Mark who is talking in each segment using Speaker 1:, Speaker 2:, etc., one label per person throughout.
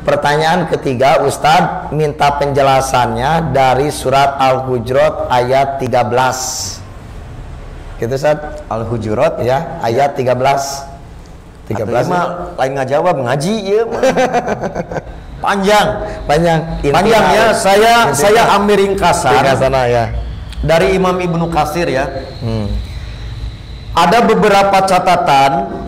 Speaker 1: Pertanyaan ketiga, Ustadz minta penjelasannya dari surat Al-Hujurat ayat 13. Gitu Ustadz.
Speaker 2: Al-Hujurat
Speaker 1: ya, ayat 13. 13
Speaker 2: mah lain ngajawab ngaji ya. Panjang ya. Saya ambil ringkasan
Speaker 1: ya.
Speaker 2: Dari Imam Ibnu Katsir ya. Ada beberapa catatan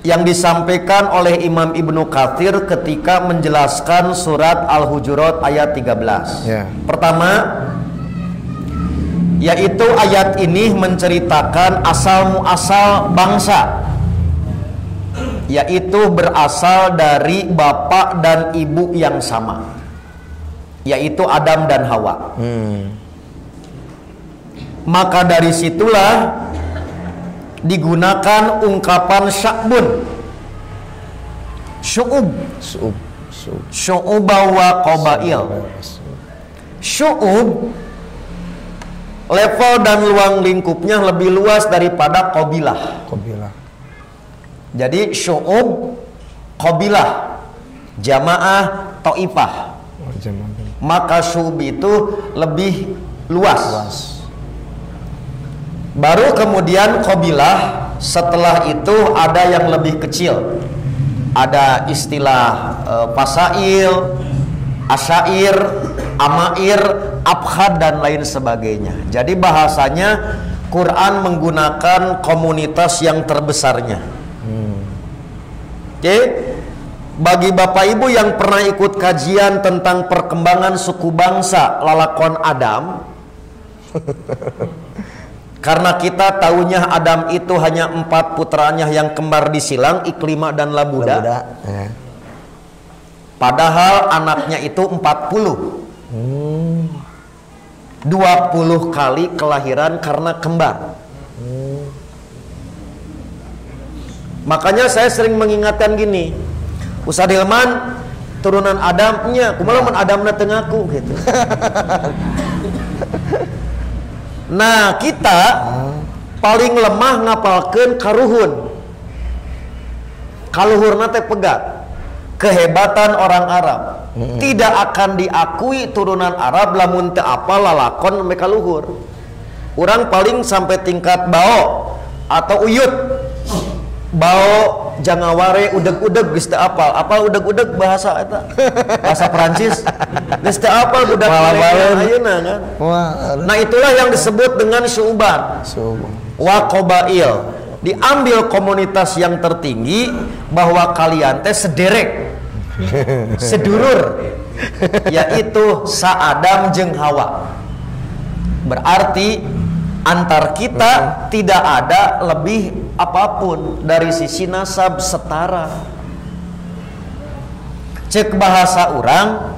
Speaker 2: yang disampaikan oleh Imam Ibnu Katsir ketika menjelaskan surat Al-Hujurat ayat 13. Pertama, yaitu ayat ini menceritakan asal muasal bangsa, yaitu berasal dari bapak dan ibu yang sama, yaitu Adam dan Hawa. Maka dari situlah digunakan ungkapan sya'bun, syu'ub wa qabail. Syu'ub level dan ruang lingkupnya lebih luas daripada qabilah. Jadi syu'ub, qabilah, jamaah, ta'ifah. Maka syu'ub itu lebih luas. Baru kemudian qabilah, setelah itu ada yang lebih kecil. Ada istilah fasail, asyair, amair, abkhad dan lain sebagainya. Jadi bahasanya Quran menggunakan komunitas yang terbesarnya. Oke. Bagi Bapak Ibu yang pernah ikut kajian tentang perkembangan suku bangsa lalakon Adam, karena kita tahunya Adam itu hanya 4 putranya yang kembar disilang, Iklima dan Labuda. Padahal anaknya itu 40. 20 kali kelahiran karena kembar. Makanya saya sering mengingatkan gini, Ustaz Hilman turunan Adamnya, kumaha mun Adamna teu ngaku gitu. Nah, kita paling lemah ngapalkeun karuhun. Kaluhurna teh pegat. Kehebatan orang Arab. Tidak akan diakui turunan Arab lamun teu apal lalakon me kaluhur. Urang paling sampai tingkat bao atau uyut. Bao jangaware udeg-udeg geus teu apal. Apal udeg-udeg bahasa eta. Bahasa Prancis. Geus teu apal budak ayeuna kan. Nah, itulah yang disebut dengan syu'ban. Wa qabail. Diambil komunitas yang tertinggi bahwa kalian teh sederek. Sedulur. Yaitu Sa'adam jeung Hawa. Berarti antar kita tidak ada lebih apapun dari sisi nasab, setara. Cek bahasa orang,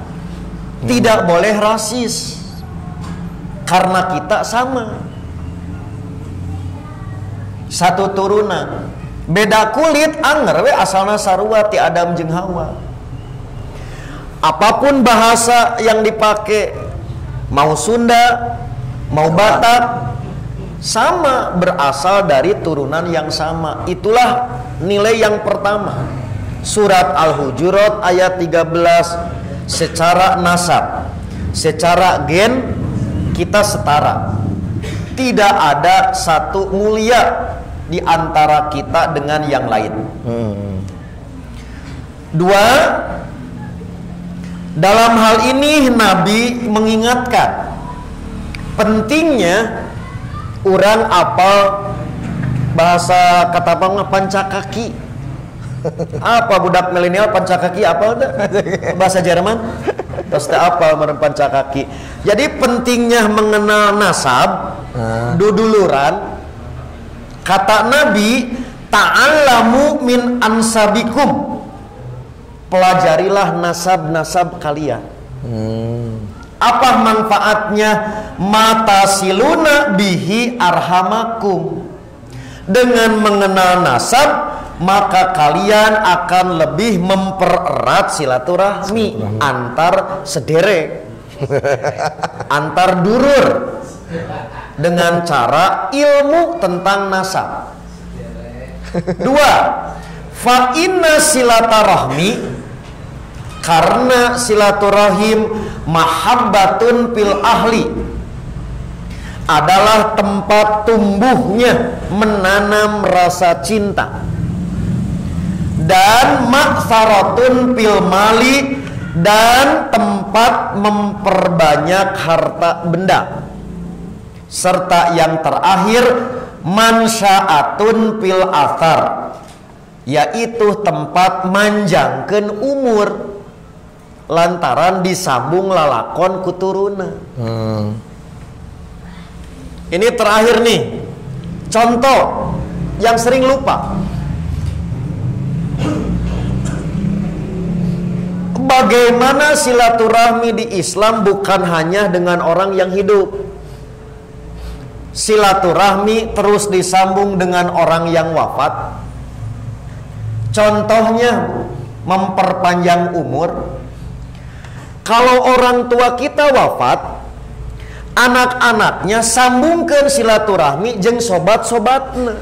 Speaker 2: tidak boleh rasis karena kita sama, satu turunan. Beda kulit anger we asalna sarua ti Adam jeung Hawa. Apapun bahasa yang dipakai, mau Sunda, mau Batak, sama, berasal dari turunan yang sama. Itulah nilai yang pertama. Surat Al-Hujurat ayat 13, secara nasab, secara gen kita setara. Tidak ada satu mulia di antara kita dengan yang lain. Dua, dalam hal ini Nabi mengingatkan pentingnya urang apal bahasa kata bangna pancakaki. Apa budak milenial pancakaki apa udah? Bahasa Jerman. Terus apa meureun pancakaki. Jadi pentingnya mengenal nasab, duduluran. Kata Nabi, ta'allamu min ansabikum. Pelajarilah nasab-nasab kalian. Apa manfaatnya? Mata siluna bihi arhamakum. Dengan mengenal nasab, maka kalian akan lebih mempererat silaturahmi antar sederek, antar durur, dengan cara ilmu tentang nasab. Dua, fa inna silaturahmi Karena silaturahim mahabbatun fil ahli adalah tempat tumbuhnya menanam rasa cinta, dan maktsaratun fil mali, dan tempat memperbanyak harta benda, serta yang terakhir mansya'atun fil athar, yaitu tempat manjangkeun umur lantaran disambung lalakon kuturuna. Ini terakhir nih, contoh yang sering lupa. Bagaimana silaturahmi di Islam bukan hanya dengan orang yang hidup. Silaturahmi terus disambung dengan orang yang wafat. Contohnya memperpanjang umur. Kalau orang tua kita wafat, anak-anaknya sambungkan silaturahmi jeung sobat-sobatna.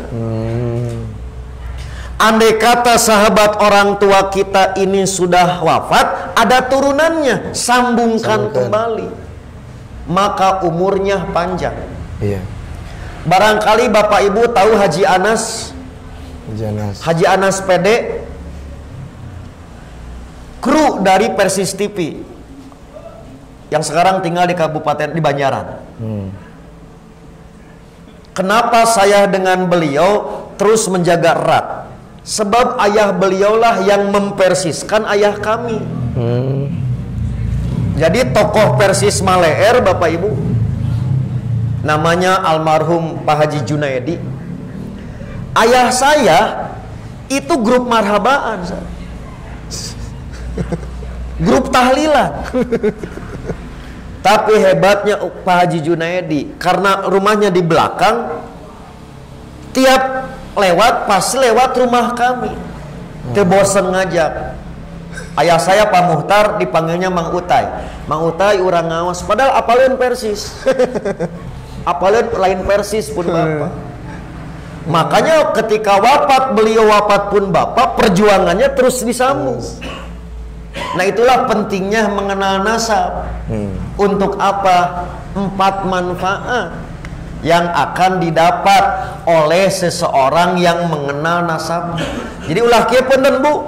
Speaker 2: Andai kata sahabat orang tua kita ini sudah wafat, ada turunannya, sambungkan kembali, maka umurnya panjang.
Speaker 1: Iya.
Speaker 2: Barangkali Bapak Ibu tahu Haji Anas. Haji Anas PD, kru dari Persis TV yang sekarang tinggal di Kabupaten di Banjaran. Kenapa saya dengan beliau terus menjaga erat? Sebab ayah beliaulah yang mempersiskan ayah kami. Jadi tokoh Persis Maleer, Bapak Ibu, namanya almarhum Pak Haji Junaedi. Ayah saya itu grup marhabaan, grup tahlilan. Tapi hebatnya Pak Haji Junaedi, karena rumahnya di belakang, tiap lewat pasti lewat rumah kami. Teu bosen ngajak. Ayah saya Pak Muhtar dipanggilnya Mang Utai. Mang Utai urang ngaos, padahal apaleun Persis. Apaleun lain Persis pun Bapak. Makanya ketika wafat, beliau wafat pun Bapak, perjuangannya terus disambung. Nah itulah pentingnya mengenal nasab. Untuk apa? 4 manfaat yang akan didapat oleh seseorang yang mengenal nasab. Jadi ulah kieu punten Bu,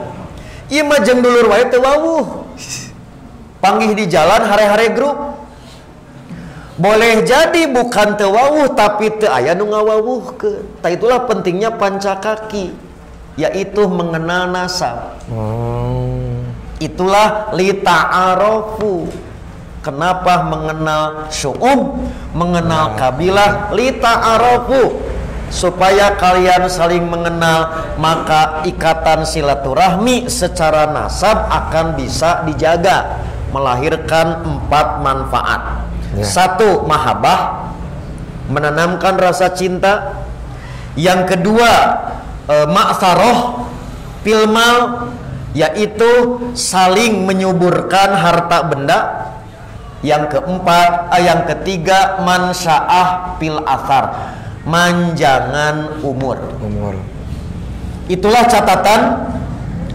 Speaker 2: ieu mah jeung dulur wae teu wawuh. Panggih di jalan hare-hare grup. Boleh jadi bukan teu wawuh tapi teu aya nu ngawawuhkeun. Tah itulah pentingnya pancakaki, yaitu mengenal nasab. Itulah li ta'arofu. Kenapa mengenal syu'ub, mengenal kabilah, li ta'arofu, supaya kalian saling mengenal, maka ikatan silaturahmi secara nasab akan bisa dijaga, melahirkan 4 manfaat. 1. Mahabbah, menanamkan rasa cinta. Yang kedua, ma'tharoh fil mal, yaitu saling menyuburkan harta benda. Yang keempat, yang ketiga, mansya'ah fil athar, manjangan umur. Itulah catatan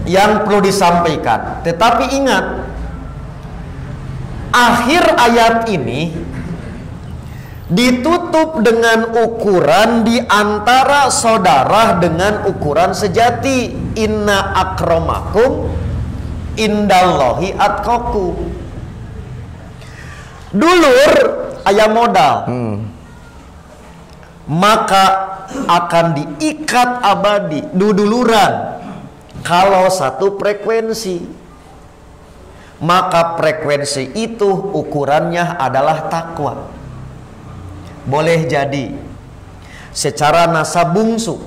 Speaker 2: yang perlu disampaikan. Tetapi ingat, akhir ayat ini ditutup dengan ukuran di antara saudara dengan ukuran sejati. Inna akramakum indallahi atqakum. Dulur aya modal, maka akan diikat abadi duduluran kalau satu frekuensi. Maka frekuensi itu ukurannya adalah takwa. Boleh jadi secara nasab bungsu,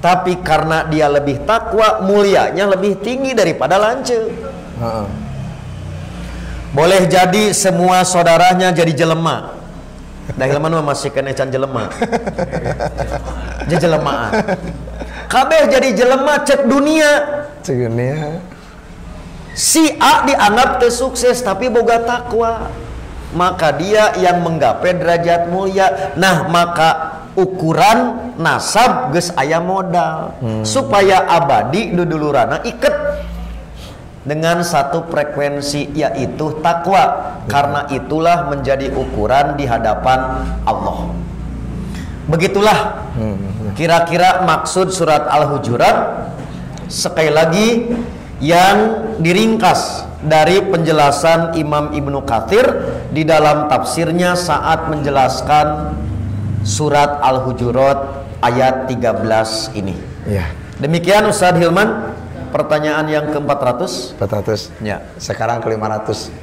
Speaker 2: tapi karena dia lebih takwa, mulianya lebih tinggi daripada lanceuk. Boleh jadi semua saudaranya jadi jelema. Dah jelema mah masih kena can jelema. Jadi jelemaan. Kabeh jadi jelema cek dunia.
Speaker 1: Cek dunia.
Speaker 2: Si A dianggap teu sukses tapi boga takwa. Maka dia yang menggapai derajat mulia. Nah, maka ukuran nasab geus aya modal supaya abadi dudulurana iket. dengan satu frekuensi, yaitu takwa. Karena itulah menjadi ukuran di hadapan Allah. Begitulah kira-kira maksud surat Al-Hujurat. Sekali lagi, yang diringkas dari penjelasan Imam Ibnu Katsir di dalam tafsirnya saat menjelaskan surat Al-Hujurat ayat 13 ini.
Speaker 1: Ya.
Speaker 2: Demikian Ustadz Hilman, pertanyaan yang ke-400.
Speaker 1: 400.
Speaker 2: Ya.
Speaker 1: Sekarang ke 500.